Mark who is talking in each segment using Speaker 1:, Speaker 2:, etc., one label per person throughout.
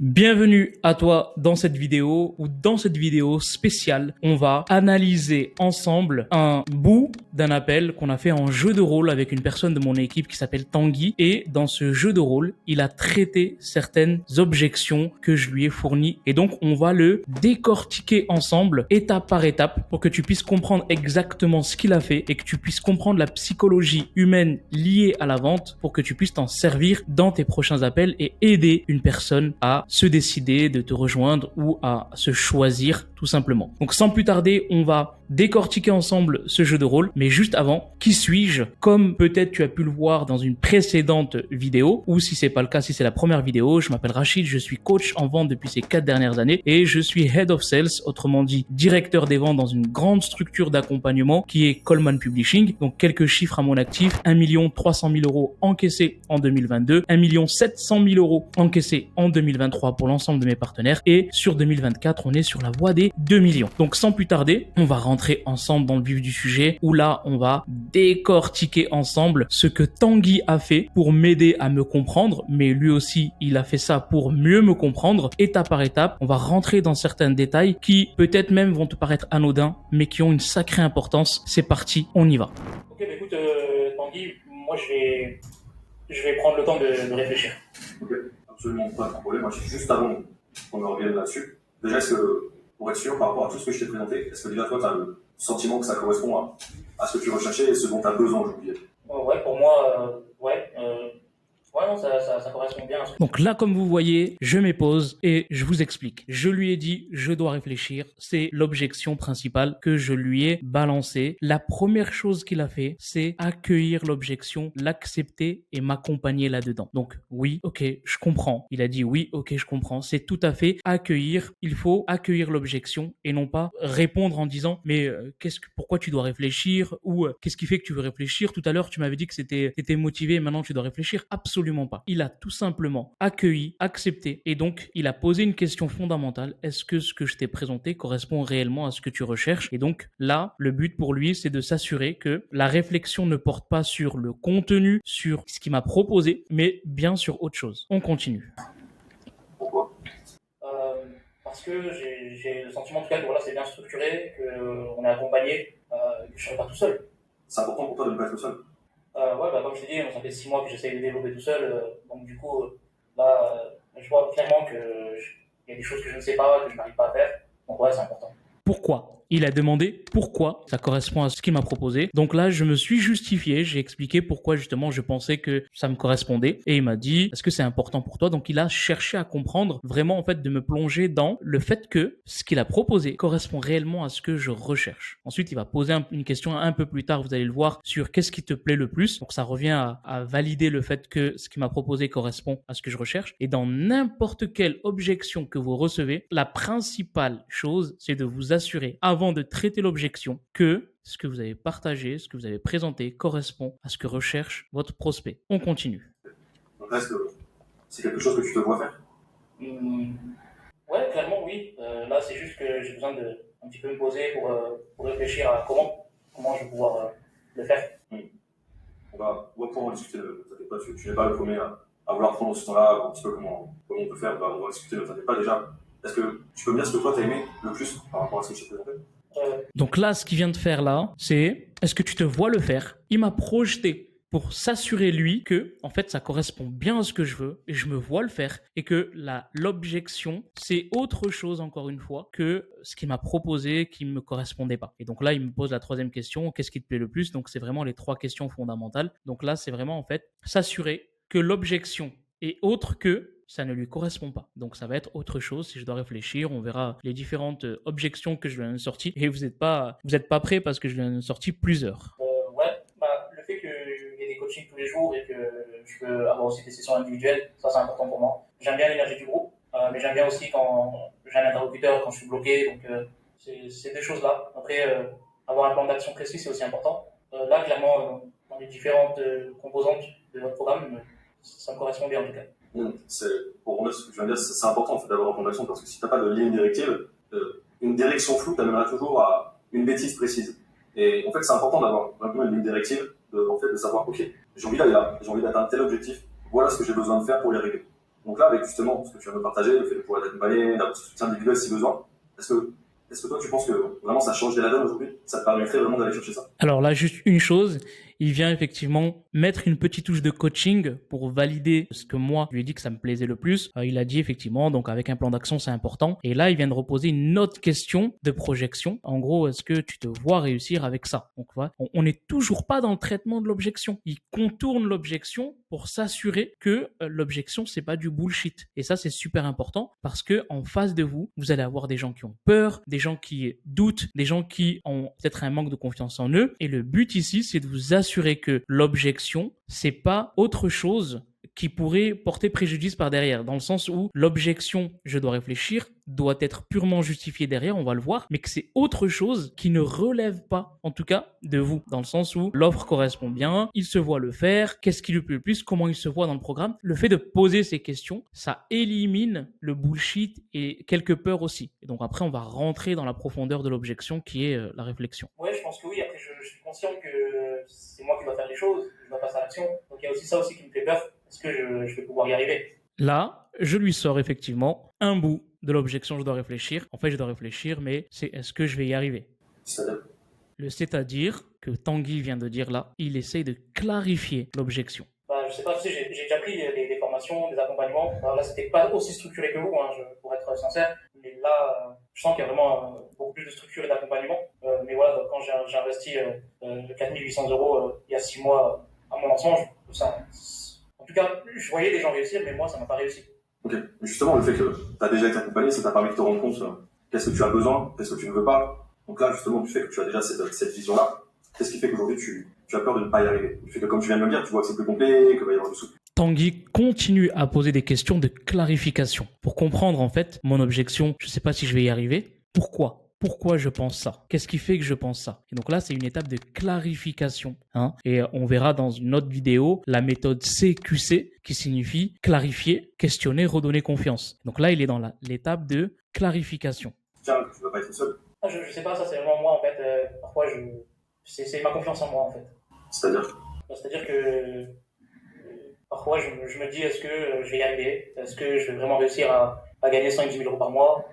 Speaker 1: Bienvenue à toi dans cette vidéo où dans cette vidéo spéciale, on va analyser ensemble un bout d'un appel qu'on a fait en jeu de rôle avec une personne de mon équipe qui s'appelle Tanguy. Et dans ce jeu de rôle, il a traité certaines objections que je lui ai fournies. Et donc, on va le décortiquer ensemble, étape par étape, pour que tu puisses comprendre exactement ce qu'il a fait et que tu puisses comprendre la psychologie humaine liée à la vente pour que tu puisses t'en servir dans tes prochains appels et aider une personne à se décider de te rejoindre ou à se choisir tout simplement. Donc sans plus tarder, on va décortiquer ensemble ce jeu de rôle. Mais juste avant, qui suis-je? Comme peut-être tu as pu le voir dans une précédente vidéo, ou si c'est pas le cas, si c'est la première vidéo, je m'appelle Rachid, je suis coach en vente depuis ces 4 dernières années et je suis Head of Sales, autrement dit directeur des ventes dans une grande structure d'accompagnement qui est Coleman Publishing. Donc quelques chiffres à mon actif: 1 300 000 € encaissés en 2022, 1 700 000 € encaissés en 2023 pour l'ensemble de mes partenaires, et sur 2024, on est sur la voie des 2 millions. Donc sans plus tarder, on va rentrer ensemble dans le vif du sujet où là, on va décortiquer ensemble ce que Tanguy a fait pour m'aider à me comprendre, mais lui aussi, il a fait ça pour mieux me comprendre, étape par étape. On va rentrer dans certains détails qui peut-être même vont te paraître anodins, mais qui ont une sacrée importance. C'est parti, on y va. Ok, bah écoute, Tanguy, moi je vais prendre le temps de réfléchir.
Speaker 2: Ok, absolument pas de problème. Moi, juste avant qu'on en revienne là-dessus, déjà, est-ce que, pour être sûr, par rapport à tout ce que je t'ai présenté, est-ce que déjà, toi, tu as le sentiment que ça correspond à ce que tu recherchais et ce dont tu as besoin aujourd'hui?
Speaker 1: Ouais, pour moi, ouais, non, ça correspond bien. Donc là, comme vous voyez, je m'épose et je vous explique. Je lui ai dit, je dois réfléchir. C'est l'objection principale que je lui ai balancée. La première chose qu'il a fait, c'est accueillir l'objection, l'accepter et m'accompagner là-dedans. Donc oui, ok, je comprends. Il a dit oui, ok, je comprends. C'est tout à fait accueillir. Il faut accueillir l'objection et non pas répondre en disant mais pourquoi tu dois réfléchir, ou qu'est-ce qui fait que tu veux réfléchir? Tout à l'heure, tu m'avais dit que t'étais motivé, maintenant tu dois réfléchir. Absolument pas. Il a tout simplement accueilli, accepté, et donc il a posé une question fondamentale: est-ce que ce que je t'ai présenté correspond réellement à ce que tu recherches? Et donc là, le but pour lui, c'est de s'assurer que la réflexion ne porte pas sur le contenu, sur ce qu'il m'a proposé, mais bien sur autre chose. On continue.
Speaker 2: Pourquoi?
Speaker 1: Parce que j'ai le sentiment, en tout cas, que voilà, c'est bien structuré, qu'on est accompagné, que je ne serai pas tout seul.
Speaker 2: C'est important pour toi de ne pas être seul?
Speaker 1: Ouais, bah, comme je t'ai dit, ça fait 6 mois que j'essaye de développer tout seul. Donc du coup, là, je vois clairement qu'il y a des choses que je ne sais pas, que je n'arrive pas à faire. Donc ouais, c'est important. Pourquoi? Il a demandé pourquoi, ça correspond à ce qu'il m'a proposé. Donc là, je me suis justifié, j'ai expliqué pourquoi justement je pensais que ça me correspondait. Et il m'a dit, est-ce que c'est important pour toi? Donc il a cherché à comprendre, vraiment en fait de me plonger dans le fait que ce qu'il a proposé correspond réellement à ce que je recherche. Ensuite, il va poser une question un peu plus tard, vous allez le voir, sur qu'est-ce qui te plaît le plus. Donc ça revient à valider le fait que ce qu'il m'a proposé correspond à ce que je recherche. Et dans n'importe quelle objection que vous recevez, la principale chose, c'est de vous assurer avant de traiter l'objection que ce que vous avez partagé, ce que vous avez présenté correspond à ce que recherche votre prospect. On continue.
Speaker 2: Donc là, est-ce que c'est quelque chose que tu te vois faire?
Speaker 1: Ouais, clairement oui. Là, c'est juste que j'ai besoin de un petit peu me poser pour réfléchir à comment je vais pouvoir le faire.
Speaker 2: On va pouvoir en discuter, ne t'inquiète pas, tu n'es pas le premier à vouloir prendre ce temps-là, un petit peu comment on peut faire, on va discuter, ne t'inquiète pas. Déjà, est-ce que tu peux me dire ce que toi t'as aimé le plus par rapport à ce que je t'ai présenté? Donc là, ce qu'il vient de faire là, c'est: est-ce que tu te vois le faire? Il m'a projeté pour s'assurer lui que, en fait, ça correspond bien à ce que je veux et je me vois le faire, et que l'objection, c'est autre chose, encore une fois, que ce qu'il m'a proposé qui ne me correspondait pas. Et donc là, il me pose la troisième question: qu'est-ce qui te plaît le plus? Donc c'est vraiment les 3 questions fondamentales. Donc là, c'est vraiment en fait s'assurer que l'objection est autre que ça ne lui correspond pas. Donc ça va être autre chose. Si je dois réfléchir, on verra les différentes objections que je lui ai sorties. Et vous n'êtes pas prêts parce que je lui ai sorti plusieurs. Le fait qu'il y ait des coachings tous les jours et que je peux avoir aussi des sessions individuelles, ça c'est important pour moi. J'aime bien l'énergie du groupe, mais j'aime bien aussi quand j'ai un interlocuteur, quand je suis bloqué. Donc c'est des choses-là. Après, avoir un plan d'action précis, c'est aussi important. Là, clairement, dans les différentes composantes de votre programme, ça me correspond bien en tout cas. Pour remettre ce que tu viens de dire, c'est important en fait, d'avoir un plan d'action, parce que si tu n'as pas de ligne directive, une direction floue t'amènera toujours à une bêtise précise. Et en fait, c'est important d'avoir vraiment une ligne directive, de savoir, ok, j'ai envie d'aller là, j'ai envie d'atteindre tel objectif, voilà ce que j'ai besoin de faire pour y arriver. Donc là, avec justement ce que tu viens de partager, le fait de pouvoir t'accompagner, d'avoir ce soutien individuel si besoin, est-ce que, est-ce que toi tu penses que vraiment ça change la donne aujourd'hui? Ça te permettrait vraiment d'aller chercher ça?
Speaker 1: Alors là, juste une chose, il vient effectivement mettre une petite touche de coaching pour valider ce que moi, je lui ai dit que ça me plaisait le plus. Il a dit effectivement, donc avec un plan d'action, c'est important. Et là, il vient de reposer une autre question de projection. En gros, est-ce que tu te vois réussir avec ça? Donc, voilà, on n'est toujours pas dans le traitement de l'objection. Il contourne l'objection pour s'assurer que l'objection, c'est pas du bullshit. Et ça, c'est super important parce que en face de vous, vous allez avoir des gens qui ont peur, des gens qui doutent, des gens qui ont peut-être un manque de confiance en eux. Et le but ici, c'est de vous assurer que l'objection, c'est pas autre chose qui pourrait porter préjudice par derrière, dans le sens où l'objection, je dois réfléchir, doit être purement justifiée derrière, on va le voir, mais que c'est autre chose qui ne relève pas, en tout cas, de vous, dans le sens où l'offre correspond bien, il se voit le faire, qu'est-ce qui lui plaît le plus, comment il se voit dans le programme. Le fait de poser ces questions, ça élimine le bullshit et quelques peurs aussi. Et donc après, on va rentrer dans la profondeur de l'objection qui est la réflexion.
Speaker 3: Ouais, je pense que oui. Après, je suis conscient que c'est moi qui dois faire les choses, je dois passer à l'action. Donc il y a aussi ça aussi qui me fait peur. Est-ce que je vais pouvoir y arriver?
Speaker 1: Là, je lui sors effectivement un bout de l'objection, je dois réfléchir. En fait, je dois réfléchir, mais c'est est-ce que je vais y arriver?
Speaker 2: C'est-à-dire,
Speaker 1: Le c'est-à-dire que Tanguy vient de dire là, il essaye de clarifier l'objection.
Speaker 3: Bah, je sais pas, tu sais, j'ai déjà pris des formations, des accompagnements. Alors là, c'était pas aussi structuré que vous, hein, pour être sincère. Mais là, je sens qu'il y a vraiment beaucoup plus de structure et d'accompagnement. Mais voilà, donc, quand j'ai investi 4800 euros il y a 6 mois à mon lancement, en tout cas, je voyais des gens réussir, mais moi, ça m'a pas réussi.
Speaker 2: ok. Mais justement, le fait que tu as déjà été accompagné, ça t'a permis de te rendre compte qu'est-ce que tu as besoin, qu'est-ce que tu ne veux pas. Donc là, justement, du fait que tu as déjà cette vision-là, qu'est-ce qui fait qu'aujourd'hui tu as peur de ne pas y arriver? Du fait que, comme tu viens de me le dire, tu vois que c'est plus complet, qu'il va y avoir du souple.
Speaker 1: Tanguy continue à poser des questions de clarification pour comprendre en fait mon objection. Je ne sais pas si je vais y arriver. Pourquoi je pense ça? Qu'est-ce qui fait que je pense ça? Et donc là, c'est une étape de clarification. Hein, et on verra dans une autre vidéo la méthode CQC qui signifie clarifier, questionner, redonner confiance. Donc là, il est dans l'étape de clarification.
Speaker 2: Tiens, tu ne vas pas être seul.
Speaker 3: Ah, je sais pas, ça c'est vraiment moi en fait. Parfois, c'est ma confiance en moi en fait.
Speaker 2: C'est-à-dire,
Speaker 3: C'est-à-dire que parfois, je me dis, est-ce que je vais y arriver? Est-ce que je vais vraiment réussir à gagner 5-10 000 euros par mois?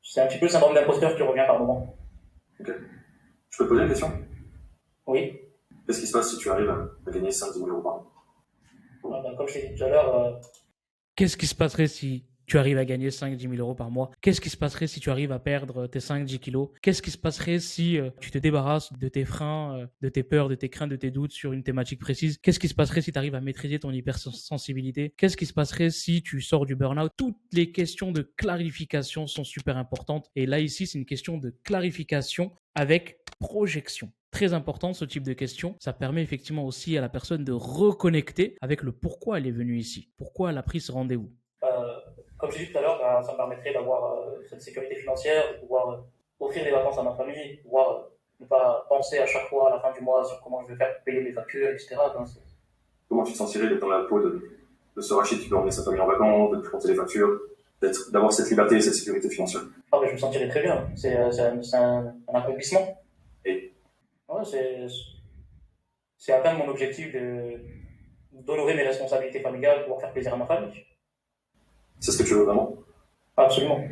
Speaker 3: C'est un petit peu le syndrome d'imposteur qui revient par moment.
Speaker 2: ok. Je peux te poser une question?
Speaker 3: Oui.
Speaker 2: Qu'est-ce qui se passe si tu arrives à gagner 5-10 000 euros par mois?
Speaker 3: Comme je t'ai dit tout à l'heure,
Speaker 1: Qu'est-ce qui se passerait si tu arrives à gagner 5-10 000 euros par mois? Qu'est-ce qui se passerait si tu arrives à perdre tes 5-10 kilos? Qu'est-ce qui se passerait si tu te débarrasses de tes freins, de tes peurs, de tes craintes, de tes doutes sur une thématique précise? Qu'est-ce qui se passerait si tu arrives à maîtriser ton hypersensibilité? Qu'est-ce qui se passerait si tu sors du burn-out? Toutes les questions de clarification sont super importantes. Et là, ici, c'est une question de clarification avec projection. Très important ce type de question. Ça permet effectivement aussi à la personne de reconnecter avec le pourquoi elle est venue ici, pourquoi elle a pris ce rendez-vous.
Speaker 3: comme je l'ai dit tout à l'heure, ça me permettrait d'avoir cette sécurité financière, de pouvoir offrir des vacances à ma famille, de pouvoir ne pas penser à chaque fois à la fin du mois sur comment je vais faire payer mes factures, etc.
Speaker 2: Comment tu te sentirais d'être dans la peau de ce Rachid qui peut emmener sa famille en vacances, de ne plus compter les factures, d'avoir cette liberté et cette sécurité financière?
Speaker 3: Ah, mais je me sentirais très bien. C'est un accomplissement.
Speaker 2: Et
Speaker 3: Ouais, c'est atteindre mon objectif d'honorer mes responsabilités familiales, de pouvoir faire plaisir à ma famille.
Speaker 2: c'est ce que tu veux vraiment?
Speaker 3: Absolument.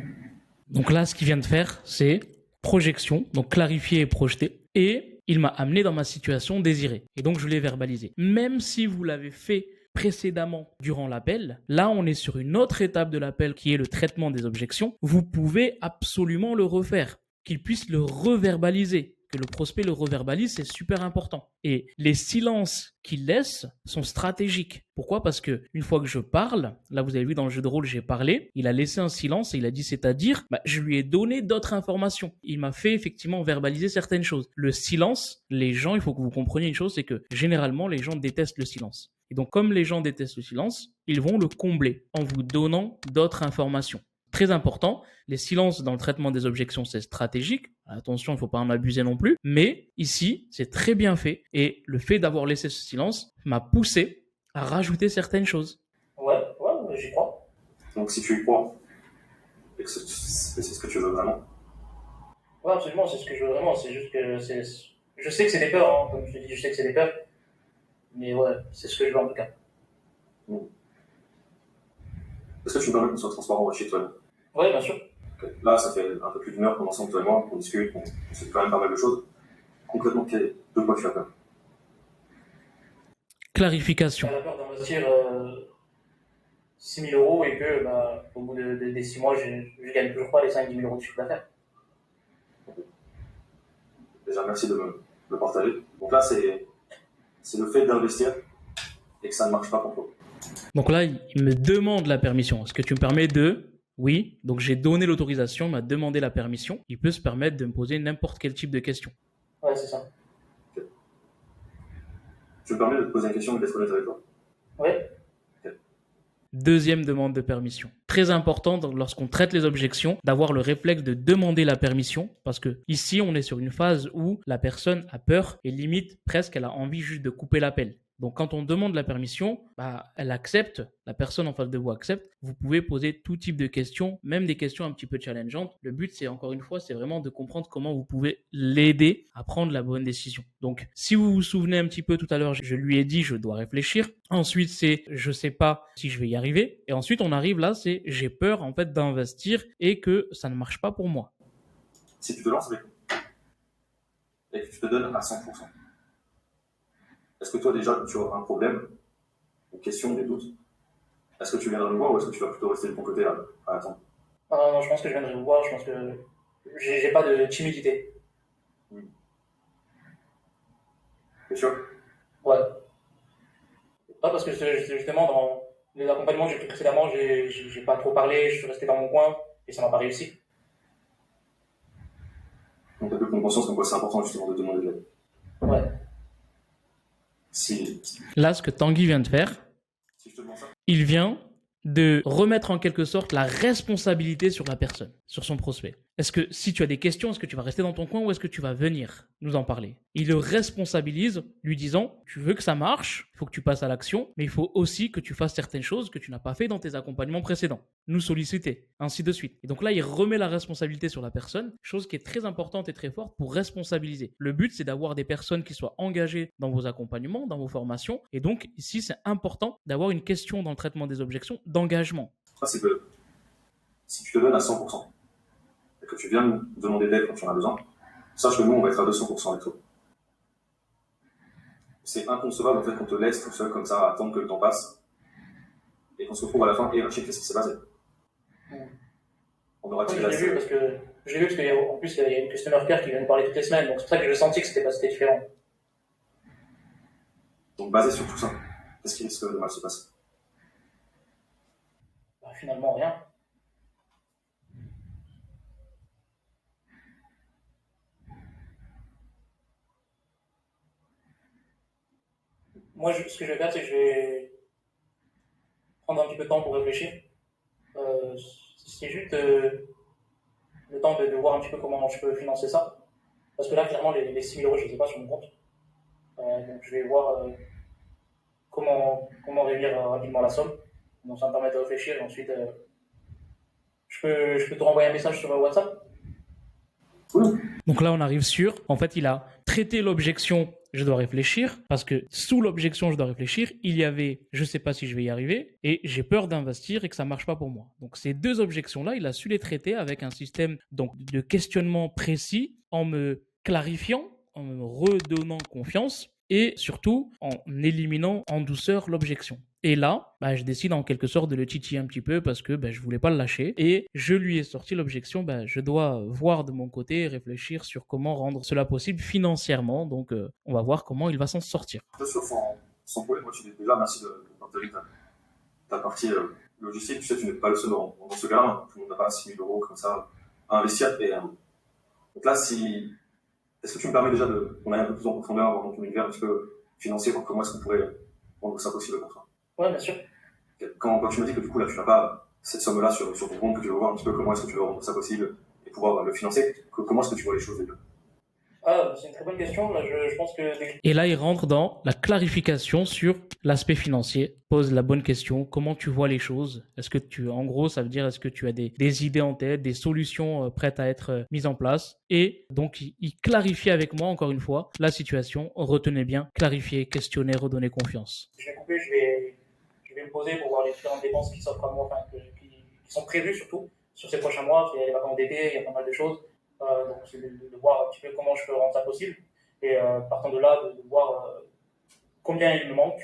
Speaker 1: Donc là, ce qu'il vient de faire, c'est projection, donc clarifier et projeter. Et il m'a amené dans ma situation désirée. Et donc, je l'ai verbalisé. Même si vous l'avez fait précédemment durant l'appel, là, on est sur une autre étape de l'appel qui est le traitement des objections. Vous pouvez absolument le refaire, qu'il puisse le reverbaliser. Que le prospect le reverbalise, c'est super important. Et les silences qu'il laisse sont stratégiques. Pourquoi? Parce que une fois que je parle, là vous avez vu dans le jeu de rôle, j'ai parlé, il a laissé un silence et il a dit c'est-à-dire, je lui ai donné d'autres informations. Il m'a fait effectivement verbaliser certaines choses. Le silence, les gens, il faut que vous compreniez une chose, c'est que généralement les gens détestent le silence. Et donc comme les gens détestent le silence, ils vont le combler en vous donnant d'autres informations. Très important, les silences dans le traitement des objections, c'est stratégique. Attention, il ne faut pas en abuser non plus. Mais ici, c'est très bien fait. Et le fait d'avoir laissé ce silence m'a poussé à rajouter certaines choses.
Speaker 3: Ouais, j'y crois.
Speaker 2: Donc si tu y crois, et que c'est ce que tu veux vraiment.
Speaker 3: Ouais, absolument, c'est ce que je veux vraiment. C'est juste que je sais que c'est des peurs, hein, comme je te dis, je sais que c'est des peurs. Mais ouais, c'est ce que je veux en tout cas.
Speaker 2: Est-ce que tu me permets qu'on soit transparent chez toi?
Speaker 3: Oui, bien sûr.
Speaker 2: Okay. Là, ça fait un peu plus d'1 heure qu'on est ensemble, toi et moi, qu'on discute, on sait quand même pas mal de choses. Concrètement, de quoi tu as peur?
Speaker 1: Clarification.
Speaker 3: Elle a peur d'investir 6 000 euros et que, au bout des 6 mois, je gagne toujours pas les 5-10 000 euros de chiffre d'affaires.
Speaker 2: Déjà, merci de me le partager. Donc là, c'est le fait d'investir et que ça ne marche pas pour toi.
Speaker 1: Donc là, il me demande la permission. Est-ce que tu me permets de... Oui, donc j'ai donné l'autorisation, il m'a demandé la permission. Il peut se permettre de me poser n'importe quel type de question.
Speaker 3: Ouais, c'est ça.
Speaker 2: Okay. Je me permets de te poser une question et d'être honnête avec toi.
Speaker 3: Oui.
Speaker 2: Okay.
Speaker 1: Deuxième demande de permission. Très important lorsqu'on traite les objections, d'avoir le réflexe de demander la permission, parce que ici, on est sur une phase où la personne a peur et limite presque elle a envie juste de couper l'appel. Donc, quand on demande la permission, elle accepte, la personne en face de vous accepte. Vous pouvez poser tout type de questions, même des questions un petit peu challengeantes. Le but, c'est encore une fois, c'est vraiment de comprendre comment vous pouvez l'aider à prendre la bonne décision. Donc, si vous vous souvenez un petit peu tout à l'heure, je lui ai dit, je dois réfléchir. Ensuite, c'est, je sais pas si je vais y arriver. Et ensuite, on arrive là, c'est, j'ai peur en fait d'investir et que ça ne marche pas pour moi.
Speaker 2: Si tu te lances avec et que tu te donnes à 100%. Est-ce que toi déjà tu as un problème, une question, des doutes? Est-ce que tu viendras nous voir ou est-ce que tu vas plutôt rester de ton côté à attendre?
Speaker 3: Non, je pense que je viendrai vous voir, je pense que j'ai pas de timidité.
Speaker 2: T'es sûr?
Speaker 3: Ouais. Pas parce que justement dans les accompagnements que j'ai pris précédemment, j'ai pas trop parlé, je suis resté dans mon coin et ça m'a pas réussi.
Speaker 2: Donc tu as pu prendre conscience comme quoi c'est important justement de demander de l'aide.
Speaker 3: Ouais.
Speaker 1: Là, ce que Tanguy vient de faire,
Speaker 2: si je te demande ça,
Speaker 1: il vient de remettre en quelque sorte la responsabilité sur la personne, sur son prospect. Est-ce que si tu as des questions, est-ce que tu vas rester dans ton coin ou est-ce que tu vas venir nous en parler? Il le responsabilise, lui disant, tu veux que ça marche, il faut que tu passes à l'action, mais il faut aussi que tu fasses certaines choses que tu n'as pas fait dans tes accompagnements précédents. Nous solliciter, ainsi de suite. Et donc là, il remet la responsabilité sur la personne, chose qui est très importante et très forte pour responsabiliser. Le but, c'est d'avoir des personnes qui soient engagées dans vos accompagnements, dans vos formations. Et donc, ici, c'est important d'avoir une question dans le traitement des objections d'engagement.
Speaker 2: Ça, c'est que si tu te donnes à 100%, et que tu viens nous demander d'aide quand tu en as besoin, sache que nous, on va être à 200% avec toi. C'est inconcevable en fait qu'on te laisse tout seul comme ça à attendre que le temps passe et qu'on se retrouve à la fin et qu'est-ce qui s'est passé. On aura tiré la
Speaker 3: Je l'ai vu parce qu'en plus il y a une customer care qui vient nous parler toutes les semaines, donc c'est pour ça que j'ai senti que c'était différent.
Speaker 2: Donc basé sur tout ça, qu'est-ce qui risque de mal se passer?
Speaker 3: Finalement rien. Moi, ce que je vais faire, c'est que je vais prendre un petit peu de temps pour réfléchir. C'est juste le temps de voir un petit peu comment je peux financer ça. Parce que là, clairement, les 6 000 euros, je ne les ai pas sur mon compte. Donc, je vais voir comment réunir rapidement la somme. Donc, ça va me permettre de réfléchir. Et ensuite, je peux te renvoyer un message sur WhatsApp.
Speaker 1: Donc là, on arrive sur, en fait, il a traité l'objection, je dois réfléchir, parce que sous l'objection, je dois réfléchir, il y avait, je ne sais pas si je vais y arriver, et j'ai peur d'investir et que ça ne marche pas pour moi. Donc ces deux objections-là, il a su les traiter avec un système donc, de questionnement précis, en me clarifiant, en me redonnant confiance, et surtout en éliminant en douceur l'objection. Et là, je décide en quelque sorte de le titiller un petit peu parce que je voulais pas le lâcher. Et je lui ai sorti l'objection, je dois voir de mon côté et réfléchir sur comment rendre cela possible financièrement. Donc, on va voir comment il va s'en sortir.
Speaker 2: Bien sûr, sans problème. Moi, déjà, merci de partager ta partie logistique. Tu sais, tu n'es pas le seul dans ce cas-là. Tout le monde n'a pas 6 000 euros comme ça à investir. Et, donc là, est-ce que tu me permets déjà qu'on aille un peu plus en profondeur dans ton univers un petit peu financier pour comment est-ce qu'on pourrait rendre ça possible pour toi?
Speaker 3: Ouais, bien sûr.
Speaker 2: Quand tu me dis que du coup, là, tu n'as pas cette somme-là sur ton compte, que tu veux voir un petit peu comment est-ce que tu veux rendre ça possible et pouvoir le financer, comment est-ce que tu vois les choses déjà?
Speaker 3: C'est une très bonne question. Là, je pense que...
Speaker 1: Et là, il rentre dans la clarification sur l'aspect financier. Pose la bonne question. Comment tu vois les choses? Est-ce que en gros, ça veut dire, est-ce que tu as des idées en tête, des solutions prêtes à être mises en place? Et donc, il clarifie avec moi, encore une fois, la situation. Retenez bien, clarifier, questionner, redonner confiance.
Speaker 3: Je vais couper, je vais vais me poser pour voir les différentes dépenses qui s'offrent à moi, enfin, qui sont prévues surtout sur ces prochains mois. Il y a les vacances d'été, il y a pas mal de choses. Donc c'est de voir un petit peu comment je peux rendre ça possible. Et partant de là, de voir combien il me manque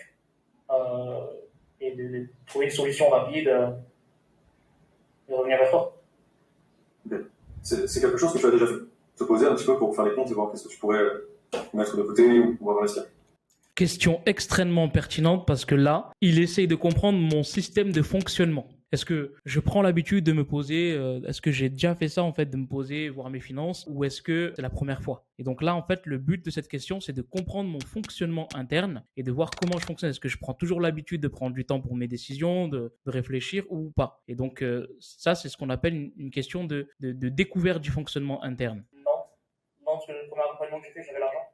Speaker 3: et de trouver une solution rapide et revenir vers toi.
Speaker 2: Okay. C'est quelque chose que tu as déjà fait. Te poser un petit peu pour faire les comptes et voir qu'est-ce que tu pourrais mettre de côté ou pouvoir investir.
Speaker 1: Question extrêmement pertinente parce que là, il essaye de comprendre mon système de fonctionnement. Est-ce que je prends l'habitude de me poser, est-ce que j'ai déjà fait ça en fait, de me poser, voir mes finances, ou est-ce que c'est la première fois? Et donc là, en fait, le but de cette question, c'est de comprendre mon fonctionnement interne et de voir comment je fonctionne. Est-ce que je prends toujours l'habitude de prendre du temps pour mes décisions, de réfléchir ou pas? Et donc ça, c'est ce qu'on appelle une question de découverte du fonctionnement interne.
Speaker 3: Non, parce que le premier accompagnement que j'ai fait, j'avais l'argent.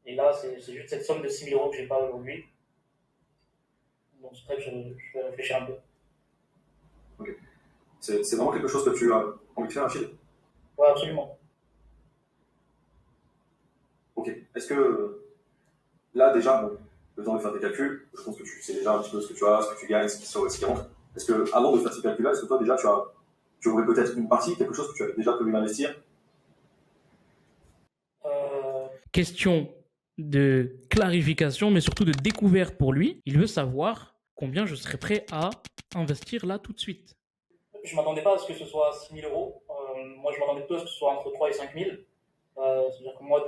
Speaker 3: Et là, c'est juste cette somme de 6 000 € que j'ai pas aujourd'hui. Donc c'est vrai que je vais réfléchir un peu.
Speaker 2: Ok. C'est vraiment quelque chose que tu as envie de faire, Achille?
Speaker 3: Ouais, absolument.
Speaker 2: Ok. Est-ce que là, déjà, bon, le temps de faire tes calculs, je pense que tu sais déjà un petit peu ce que tu as, ce que tu gagnes, ce qui sort et ce qui rentre. Est-ce que, avant de faire ces calculs-là, est-ce que toi, déjà, tu aurais peut-être une partie, quelque chose que tu avais déjà prévu d'investir?
Speaker 1: Question de clarification, mais surtout de découverte pour lui. Il veut savoir combien je serais prêt à investir là tout de suite.
Speaker 3: Je ne m'attendais pas à ce que ce soit 6 000 €. Moi, je m'attendais plutôt à ce que ce soit entre 3 et 5 000. C'est-à-dire que moi,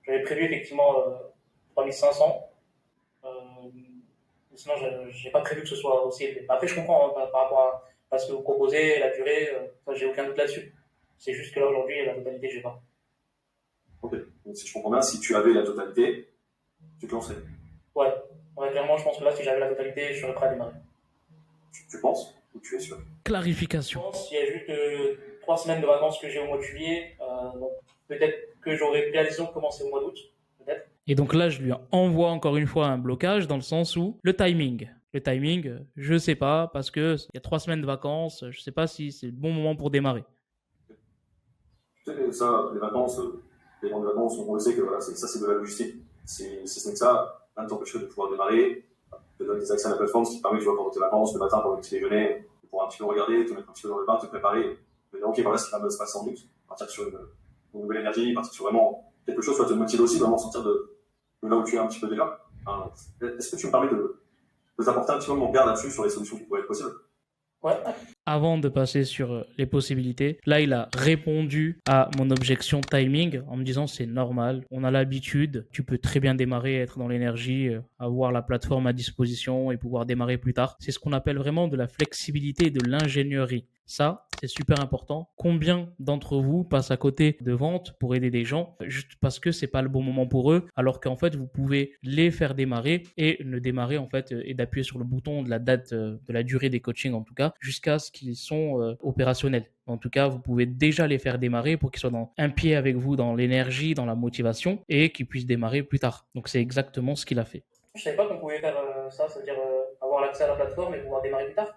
Speaker 3: j'avais prévu effectivement 3 500. Sinon, je n'ai pas prévu que ce soit aussi élevé. Après, je comprends hein, par rapport à ce que vous proposez, la durée, j'ai aucun doute là-dessus. C'est juste que là, aujourd'hui, la totalité, je n'ai pas.
Speaker 2: Ok. Donc, si je comprends bien, si tu avais la totalité, tu te lancerais.
Speaker 3: Ouais, clairement, je pense que là, si j'avais la totalité, je serais prêt à démarrer.
Speaker 2: Tu penses ou tu es sûr?
Speaker 3: Je
Speaker 1: Clarification.
Speaker 3: pense qu'il y a juste 3 semaines de vacances que j'ai au mois de juillet. Donc peut-être que j'aurais pris la décision de commencer au mois d'août. Peut-être.
Speaker 1: Et donc là, je lui envoie encore une fois un blocage dans le sens où le timing. Le timing, je sais pas, parce que il y a 3 semaines de vacances, je sais pas si c'est le bon moment pour démarrer.
Speaker 2: Tu sais, ça, les vacances, les grandes vacances, on le sait que voilà, ça, c'est de la logistique. Si ce n'est que ça, rien ne t'empêcherait de pouvoir démarrer, te donner des accès à la plateforme, ce qui te permet, tu vois, pendant tes vacances, le matin, pendant le petit déjeuner, de pouvoir un petit peu regarder, te mettre un petit peu dans le bain, te préparer, te dire, ok, voilà ce qui va me se passer en but, partir sur une nouvelle énergie, partir sur vraiment quelque chose, soit te motiver aussi, vraiment sortir de là où tu es un petit peu déjà. Hein. Est-ce que tu me permets de t'apporter un petit peu mon regard là-dessus sur les solutions qui pourraient être possibles?
Speaker 3: Ouais.
Speaker 1: Avant de passer sur les possibilités, là, il a répondu à mon objection timing en me disant c'est normal, on a l'habitude, tu peux très bien démarrer, être dans l'énergie, avoir la plateforme à disposition et pouvoir démarrer plus tard. C'est ce qu'on appelle vraiment de la flexibilité et de l'ingénierie. Ça, c'est super important. Combien d'entre vous passent à côté de ventes pour aider des gens juste parce que c'est pas le bon moment pour eux, alors qu'en fait, vous pouvez les faire démarrer et ne démarrer en fait et d'appuyer sur le bouton de la date, de la durée des coachings en tout cas, jusqu'à ce qu'ils sont opérationnels. En tout cas, vous pouvez déjà les faire démarrer pour qu'ils soient dans un pied avec vous dans l'énergie, dans la motivation et qu'ils puissent démarrer plus tard. Donc c'est exactement ce qu'il a fait.
Speaker 3: Je savais pas qu'on pouvait faire ça, c'est-à-dire avoir l'accès à la plateforme et pouvoir démarrer plus tard.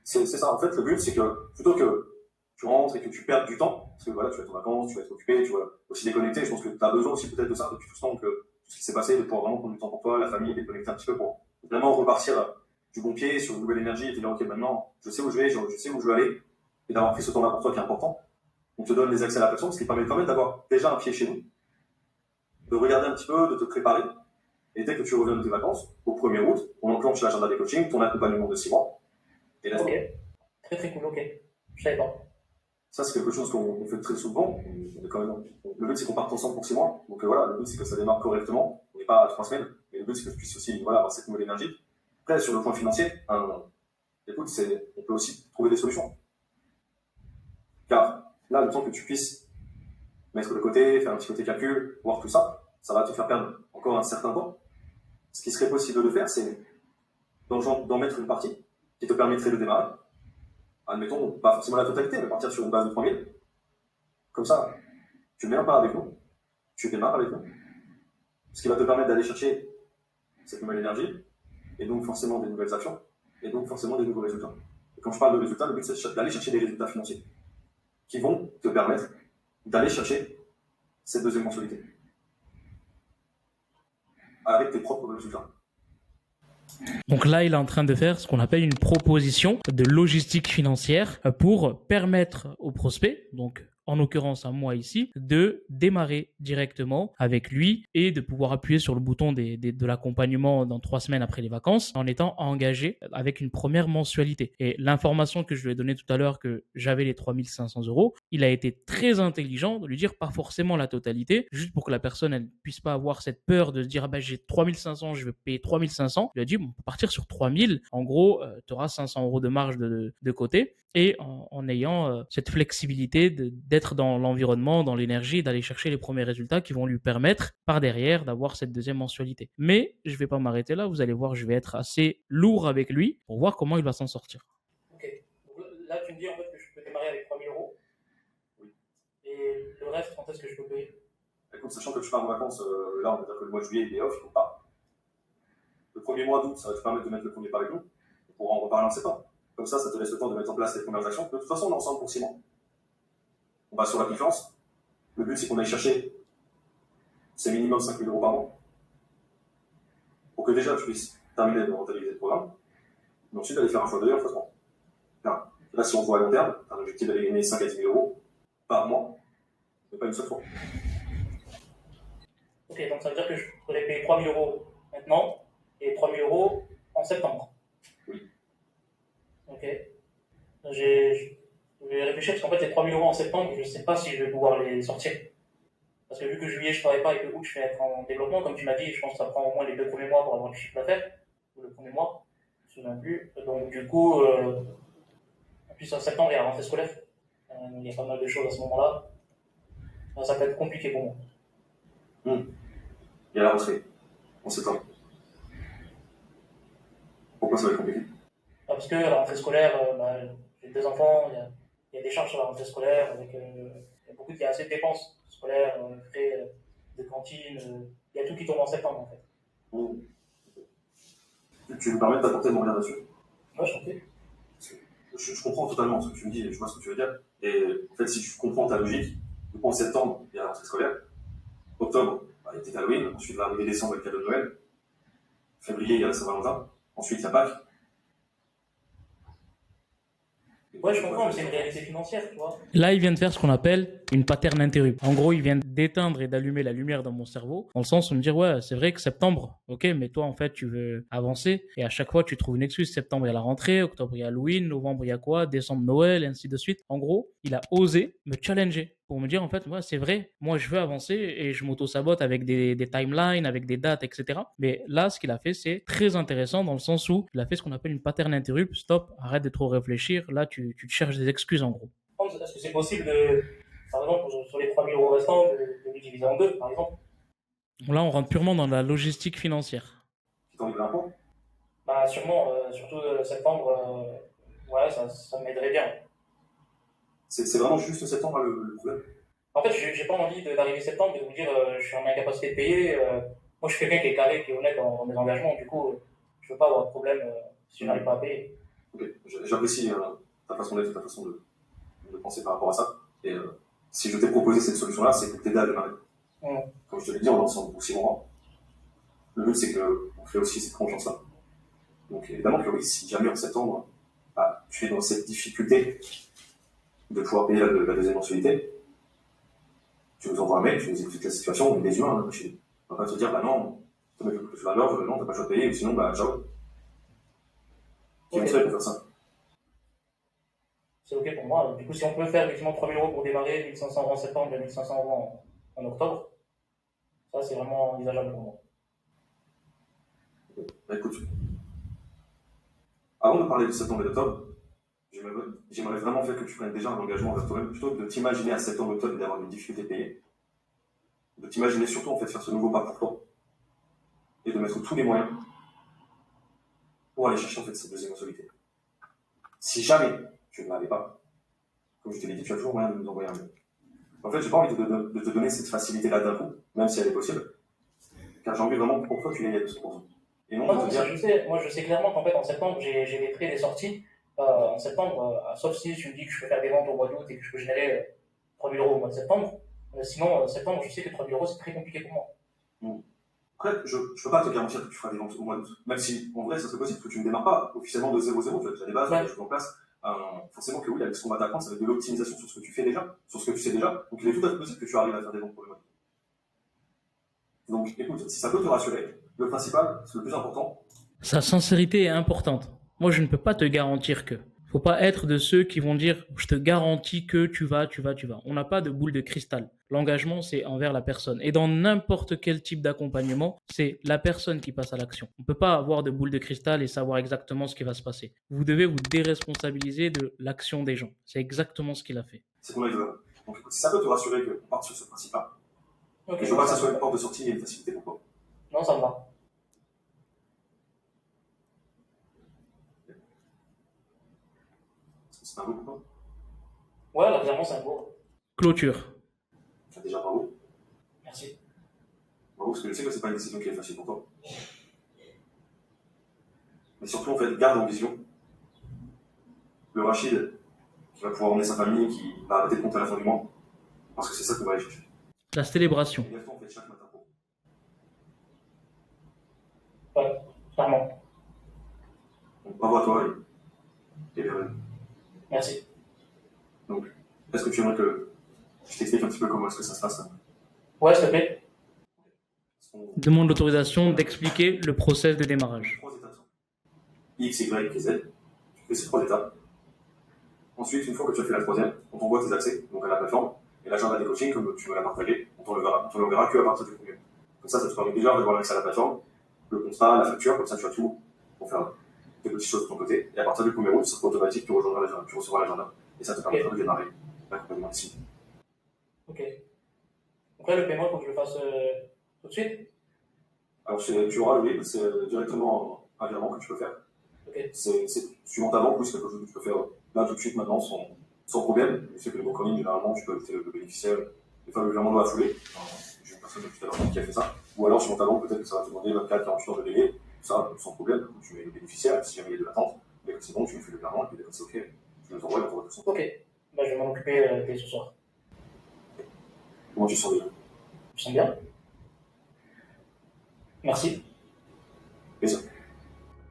Speaker 2: C'est ça. En fait, le but, c'est que plutôt que tu rentres et que tu perdes du temps, parce que voilà, tu vas être en vacances, tu vas être occupé, tu vas aussi déconnecter. Je pense que tu as besoin aussi peut-être de ça depuis tout ce temps, que tout ce qui s'est passé, de pouvoir vraiment prendre du temps pour toi, la famille, déconnecter un petit peu pour vraiment repartir du bon pied sur une nouvelle énergie et te dire, ok, maintenant, je sais où je vais, je sais où je veux aller, et d'avoir pris ce temps-là pour toi qui est important. On te donne les accès à la plateforme, ce qui permet quand même d'avoir déjà un pied chez nous, de regarder un petit peu, de te préparer, et dès que tu reviens de tes vacances, au 1er août, on enclenche l'agenda des coachings, ton accompagnement de 6 mois, et là,
Speaker 3: Ok, très cool, ok. Je savais pas.
Speaker 2: ça, c'est quelque chose qu'on fait très souvent. On est quand même, le but, c'est qu'on parte ensemble pour 6 mois. Donc voilà, le but, c'est que ça démarre correctement. On n'est pas à 3 semaines. Mais le but, c'est que tu puisses aussi voilà, avoir cette nouvelle énergie. Après, sur le point financier, écoute, on peut aussi trouver des solutions. Car là, le temps que tu puisses mettre de côté, faire un petit côté calcul, voir tout ça, ça va te faire perdre encore un certain temps. Ce qui serait possible de faire, c'est d'en mettre une partie qui te permettrait de démarrer. Admettons, pas forcément la totalité, mais partir sur une base de 3 000. Comme ça, tu mets un pas avec nous, tu démarres avec nous, ce qui va te permettre d'aller chercher cette nouvelle énergie, et donc forcément des nouvelles actions, et donc forcément des nouveaux résultats. Et quand je parle de résultats, le but c'est d'aller chercher des résultats financiers qui vont te permettre d'aller chercher cette deuxième mensualité avec tes propres résultats.
Speaker 1: Donc là, il est en train de faire ce qu'on appelle une proposition de logistique financière pour permettre aux prospects, donc en l'occurrence à moi ici, de démarrer directement avec lui et de pouvoir appuyer sur le bouton de l'accompagnement dans 3 semaines après les vacances en étant engagé avec une première mensualité. Et l'information que je lui ai donnée tout à l'heure que j'avais les 3 500 €, il a été très intelligent de lui dire pas forcément la totalité, juste pour que la personne elle puisse pas avoir cette peur de se dire ah ben j'ai 3 500, je vais payer 3 500. Il a dit bon, on peut partir sur 3 000. En gros, tu auras 500 € de marge de côté et en ayant cette flexibilité d'être dans l'environnement, dans l'énergie, d'aller chercher les premiers résultats qui vont lui permettre par derrière d'avoir cette deuxième mensualité. Mais je vais pas m'arrêter là, vous allez voir, je vais être assez lourd avec lui pour voir comment il va s'en sortir.
Speaker 3: Ok. Donc là, tu me dis en fait que je peux démarrer avec 3 000 €.
Speaker 2: Oui.
Speaker 3: Et le reste, quand est-ce que je peux payer?
Speaker 2: Écoute, sachant que tu pars en vacances, là, on va dire que le mois de juillet, il est off, il faut pas. Le premier mois d'août, ça va te permettre de mettre le premier pas avec nous. On pourra en reparler en septembre. Comme ça te laisse le temps de mettre en place les premières actions. De toute façon, on est ensemble pour 6 mois. On va sur la différence. Le but, c'est qu'on aille chercher ces minimum 5 000 € par mois. Pour que déjà, tu puisses terminer de rentabiliser le programme. Mais ensuite, aller faire un choix de en faisant. Là, si on voit à long terme, un objectif d'aller gagner 5 à 10 000 € par mois, mais pas une seule fois.
Speaker 3: Ok, donc ça veut dire que je pourrais payer 3 000 € maintenant et 3 000 € en septembre.
Speaker 2: Oui.
Speaker 3: Ok. Je vais réfléchir parce qu'en fait, les 3 000 € en septembre, je ne sais pas si je vais pouvoir les sortir. Parce que vu que juillet, je ne travaille pas et que août, je vais être en développement, comme tu m'as dit, je pense que ça prend au moins les 2 premiers mois pour avoir du chiffre d'affaires, ou le premier mois, je ne me souviens plus. Donc du coup, en plus en septembre, il y a la rentrée scolaire. Il y a pas mal de choses à ce moment-là. Ça peut être compliqué pour moi.
Speaker 2: Il y a la rentrée, en septembre. Pourquoi ça va être compliqué?
Speaker 3: Parce que la rentrée scolaire, j'ai 2 enfants, il y a des charges sur la rentrée scolaire, avec, il y a assez de dépenses scolaires, frais de cantine, il y a tout qui tombe en septembre en fait.
Speaker 2: Tu me permets de t'apporter mon regard là-dessus?
Speaker 3: Moi, je t'en prie.
Speaker 2: Je comprends totalement ce que tu me dis, je vois ce que tu veux dire. Et en fait, si tu comprends ta logique, du coup, en septembre, il y a la rentrée scolaire. Octobre, il y a peut-être Halloween. Ensuite, va arriver décembre avec le cadeau de Noël. Février, il y a la Saint-Valentin. Ensuite, il y a Pâques.
Speaker 3: Ouais, je comprends, mais c'est une réalité financière, tu vois.
Speaker 1: Là, il vient de faire ce qu'on appelle une pattern interrupt. En gros, il vient d'éteindre et d'allumer la lumière dans mon cerveau, dans le sens où me dire, ouais, c'est vrai que septembre, ok, mais toi, en fait, tu veux avancer, et à chaque fois, tu trouves une excuse. Septembre, il y a la rentrée, octobre, il y a Halloween, novembre, il y a quoi, décembre, Noël, et ainsi de suite. En gros, il a osé me challenger pour me dire, en fait, ouais, c'est vrai, moi, je veux avancer, et je m'auto-sabote avec des timelines, avec des dates, etc. Mais là, ce qu'il a fait, c'est très intéressant dans le sens où il a fait ce qu'on appelle une pattern interrupt. Stop, arrête de trop réfléchir. Là, tu te cherches des excuses, en gros.
Speaker 3: Est-ce que c'est possible de, par exemple, sur les 3 000 € restants, de les diviser en deux, par exemple?
Speaker 1: Là, on rentre purement dans la logistique financière.
Speaker 2: Tu t'en livres un peu?
Speaker 3: Bah, sûrement, surtout septembre, ouais, ça m'aiderait bien.
Speaker 2: C'est vraiment juste septembre le problème.
Speaker 3: En fait, j'ai pas envie d'arriver septembre et de vous dire je suis en incapacité de payer. Moi, je suis quelqu'un qui est carré, qui est honnête dans mes engagements. Du coup, je veux pas avoir de problème si je n'arrive pas à payer.
Speaker 2: Ok, j'apprécie ta façon d'être, ta façon de penser par rapport à ça. Et si je t'ai proposé cette solution-là, c'est pour t'aider à démarrer. Comme je te l'ai dit, on est ensemble pour 6 mois. Le but, c'est qu'on fait aussi cette confiance-là. Donc évidemment que oui, si jamais en septembre, tu es dans cette difficulté de pouvoir payer la deuxième mensualité, tu nous envoies un mail, tu nous expliques la situation, on est des humains, on va pas te dire, bah non, tu mets le coup sur la gorge, non, t'as pas le choix de payer, ou sinon, bah ciao. Qui vous fait pour faire ça?
Speaker 3: C'est ok pour moi. Du coup, si on peut faire effectivement 3 000 € pour démarrer, 1 500 € en septembre et 1 500 € en octobre, ça c'est vraiment envisageable pour moi.
Speaker 2: Bah écoute, avant de parler de septembre et d'octobre, j'aimerais vraiment faire que tu prennes déjà un engagement envers toi-même, plutôt que de t'imaginer à septembre, octobre et d'avoir des difficultés payées. De t'imaginer surtout en fait faire ce nouveau pas pour toi. Et de mettre tous les moyens pour aller chercher en fait cette deuxième mensualité. Si jamais tu ne l'avais pas, comme je te l'ai dit, tu as toujours moyen de nous envoyer un mail. En fait, j'ai pas envie de te donner cette facilité-là d'un coup, même si elle est possible, car j'ai envie vraiment pour toi que tu l'aies à 200%. Et non,
Speaker 3: Non, je sais, moi je sais clairement qu'en fait en septembre j'ai des prix et des sorties. En septembre, sauf si tu me dis que je peux faire des ventes au mois d'août et que je peux générer 3 000 € au mois de septembre. Sinon, septembre, je sais que 3 000 € c'est très compliqué pour moi.
Speaker 2: Après, je ne peux pas te garantir que tu feras des ventes au mois d'août. Même si, en vrai, ça serait possible que tu ne démarres pas officiellement de 0-0. Tu as déjà des bases, tu as des choses en place. Forcément que oui, avec ce qu'on va t'apprendre, ça va être de l'optimisation sur ce que tu fais déjà, sur ce que tu sais déjà. Donc, il est tout à fait possible que tu arrives à faire des ventes pour le mois d'août. Donc, écoute, si ça peut te rassurer, le principal, c'est le plus important.
Speaker 1: Sa sincérité est importante. Moi, je ne peux pas te garantir que. Faut pas être de ceux qui vont dire je te garantis que tu vas. On n'a pas de boule de cristal. L'engagement, c'est envers la personne. Et dans n'importe quel type d'accompagnement, c'est la personne qui passe à l'action. On ne peut pas avoir de boule de cristal et savoir exactement ce qui va se passer. Vous devez vous déresponsabiliser de l'action des gens. C'est exactement ce qu'il a fait.
Speaker 2: C'est qu'on a eu vraiment. Donc écoute, si ça peut te rassurer qu'on parte sur ce principe-là,
Speaker 3: Ok.
Speaker 2: je veux pas que ça soit une porte de sortie et une facilité pour toi.
Speaker 3: Non, ça me va.
Speaker 2: C'est un beau pour toi.
Speaker 3: Ouais, là, clairement, c'est un beau.
Speaker 1: Clôture.
Speaker 2: Déjà, bravo.
Speaker 3: Merci.
Speaker 2: Bravo, parce que je sais que c'est pas une décision qui est facile pour toi. Mais surtout, en fait, garde en vision le Rachid qui va pouvoir emmener sa famille, qui va arrêter de compter à la fin du mois. Parce que c'est ça qu'on va aller chercher.
Speaker 1: La célébration.
Speaker 2: Et lève-toi, en fait, chaque matin pour.
Speaker 3: Ouais, clairement.
Speaker 2: Donc, bravo à toi et bienvenue.
Speaker 3: Merci.
Speaker 2: Donc, est-ce que tu aimerais que je t'explique un petit peu comment est-ce que ça se passe là?
Speaker 3: Ouais, s'il te plaît.
Speaker 1: Demande l'autorisation d'expliquer le process de démarrage.
Speaker 2: 3 étapes. X, Y et Z. Tu fais ces 3 étapes. Ensuite, une fois que tu as fait la troisième, on t'envoie tes accès donc à la plateforme et l'agenda des coachings, comme tu me l'as partagé, on te l'enverra que à partir du 1er. Comme ça te permet déjà d'avoir l'accès à la plateforme, le contrat, la facture, comme ça tu as tout pour faire tes petites choses de ton côté. Et à partir du 1er août, ça sera automatique, tu recevras l'agenda. Et ça te permettra de démarrer l'accompagnement ici.
Speaker 3: Ok. Donc là, le paiement, il faut que je le fasse tout de suite.
Speaker 2: Alors tu auras le RIB, c'est directement un virement que tu peux faire.
Speaker 3: Ok.
Speaker 2: C'est suivant ta banque, oui, c'est quelque chose que tu peux faire là tout de suite maintenant sans problème. Je sais que les banques en ligne, généralement, tu peux ajouter le bénéficiaire, des fois le virement dans la foulée. J'ai une personne tout à l'heure qui a fait ça. Ou alors, suivant ta banque, peut-être que ça va te demander 24-48 heures de délai. Ça, sans problème, tu mets le bénéficiaire, si jamais il y a de l'attente. Mais c'est bon, tu lui fais le virement, et puis c'est ok. Tu nous envoies, on t'envoie tout ça.
Speaker 3: Ok. Bah, je vais m'en occuper dès ce soir.
Speaker 2: Comment tu te sens déjà?
Speaker 3: Je sens bien. Merci.
Speaker 2: Plaisir.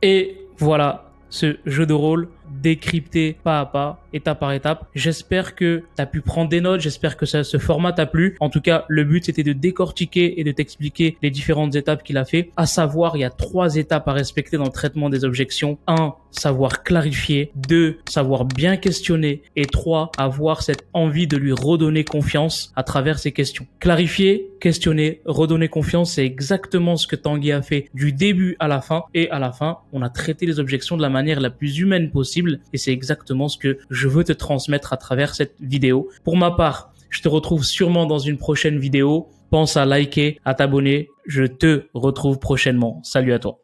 Speaker 1: Et voilà ce jeu de rôle décrypté pas à pas, étape par étape. J'espère que tu as pu prendre des notes, j'espère que ce format t'a plu. En tout cas, le but c'était de décortiquer et de t'expliquer les différentes étapes qu'il a fait. À savoir, il y a 3 étapes à respecter dans le traitement des objections. 1, savoir clarifier. 2, savoir bien questionner. Et 3, avoir cette envie de lui redonner confiance à travers ses questions. Clarifier, questionner, redonner confiance, c'est exactement ce que Tanguy a fait du début à la fin. Et à la fin, on a traité les objections de la manière la plus humaine possible. Et c'est exactement ce que je veux te transmettre à travers cette vidéo. Pour ma part, je te retrouve sûrement dans une prochaine vidéo. Pense à liker, à t'abonner. Je te retrouve prochainement. Salut à toi.